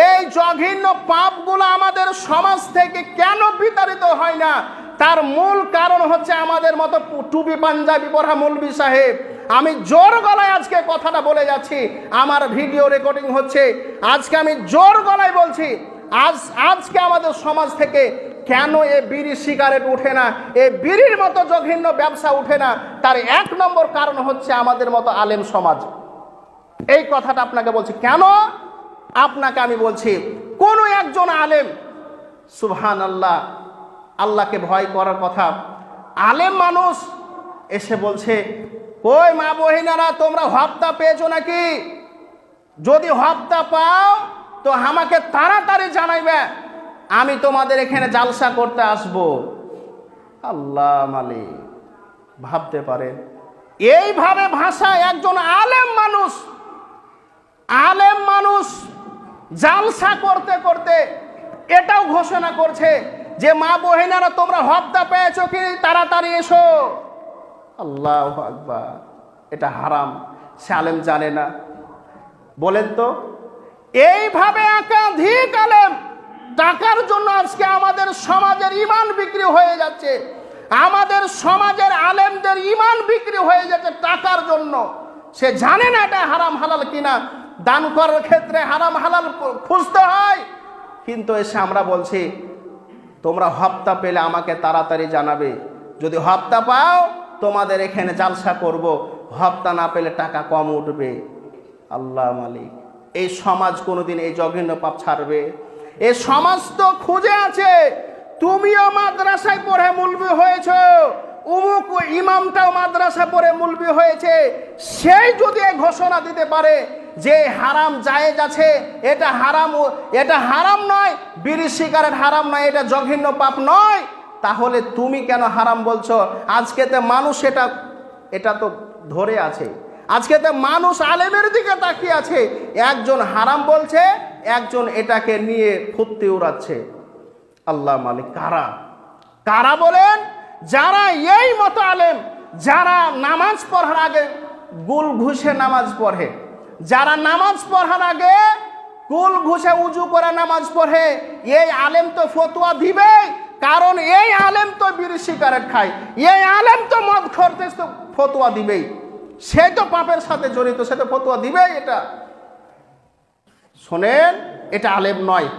এই জঘন্য পাপগুলো আমাদের সমাজ থেকে কেন বিতাড়িত হয় না? তার মূল কারণ হচ্ছে আমাদের মতো টুপি পাঞ্জাবি পরা মৌলভী সাহেব। আমি জোর গলায় আজকে কথাটা বলে যাচ্ছি, আমার ভিডিও রেকর্ডিং হচ্ছে, আজকে আমি জোর গলায় বলছি, আজকে আমাদের সমাজ থেকে কেন এ বিড়ি সিগারেট উঠে না, এ বিড়ির মতো জঘন্য ব্যবসা উঠে না? তার 1 নম্বর কারণ হচ্ছে আমাদের মতো আলেম সমাজ। এই কথাটা আপনাকে বলছি কেন? আপনাকে আমি বলছি, কোন একজন আলেম, সুবহানাল্লাহ, আল্লাহকে ভয় করার কথা, আলেম মানুষ এসে বলছে, ওই মা বহিনারা তোমরা হপ্তা পেয়েছো নাকি? যদি হপ্তা পাও তো আমাকে তাড়াতাড়ি জানাইবে, আমি তোমাদের এখানে জালসা করতে আসব। আল্লাহ মালিক, ভাবতে পারেন এইভাবে ভাষায় একজন আলেম মানুষ জালসা করতে করতে এটাও ঘোষণা করছে যে মা বহিনারা তোমরা হপ্তা পেয়েছো কি, তাড়াতাড়ি এসো। আল্লাহু আকবার, এটা হারাম, সে আলেম জানে না? বলেন তো, এইভাবে একাধিক আলেম টাকার জন্য আজকে আমাদের সমাজের ঈমান বিক্রি হয়ে যাচ্ছে, আমাদের সমাজের আলেমদের ঈমান বিক্রি হয়ে যাচ্ছে টাকার জন্য। সে জানে না এটা হারাম হালাল কিনা, দান করার ক্ষেত্রে হারাম হালাল খুঁজতে হয়, কিন্তু এসে আমরা বলছি তোমরা হপ্তা পেলে আমাকে তাড়াতাড়ি জানাবে, যদি হপ্তা পাও তোমাদের এখানে জালসা করব, হপ্তা না পেলে টাকা কম উঠবে। আল্লাহ মালিক, এই সমাজ কোনোদিন এই জঘন্য পাপ ছাড়বে? এই সমাজ তো খুঁজে আছে। তুমিও মাদ্রাসায় পড়ে মুলবি হয়েছো, উমুক ইমামটাও মাদ্রাসা পড়ে মুলবি হয়েছে, সেই যদি এই ঘোষণা দিতে পারে যে হারাম জায়েজ আছে, এটা হারাম নয়, বিড়ি সিগারেট হারাম নয়, এটা জঘন্য পাপ নয়, তাহলে তুমি কেন হারাম বলছো? আজকে তো মানুষ এটা তো ধরে আছে, আজকে তো মানুষ আলেমের দিকে তাকিয়ে আছে, একজন হারাম বলছে, একজন এটাকে নিয়ে ফুর্তি উড়াচ্ছে। আল্লাহ মালিক, কারা বলেন? যারা এই মতো আলেম, যারা নামাজ পড়ার আগে গুল ঘুষে নামাজ পড়ে, যারা নামাজ পড়ার আগে গুল ঘুষে উজু করে নামাজ পড়ে, এই আলেম তো ফতোয়া দিবে, কারণ এই আলেম তো বিড়ি সিগারেট খায়, এই আলেম তো মদ খরতে ফতোয়া দিবেই, সে তো পাপের সাথে জড়িত, সে তো ফতোয়া দিবেই। এটা শোনেন, এটা আলেম নয়।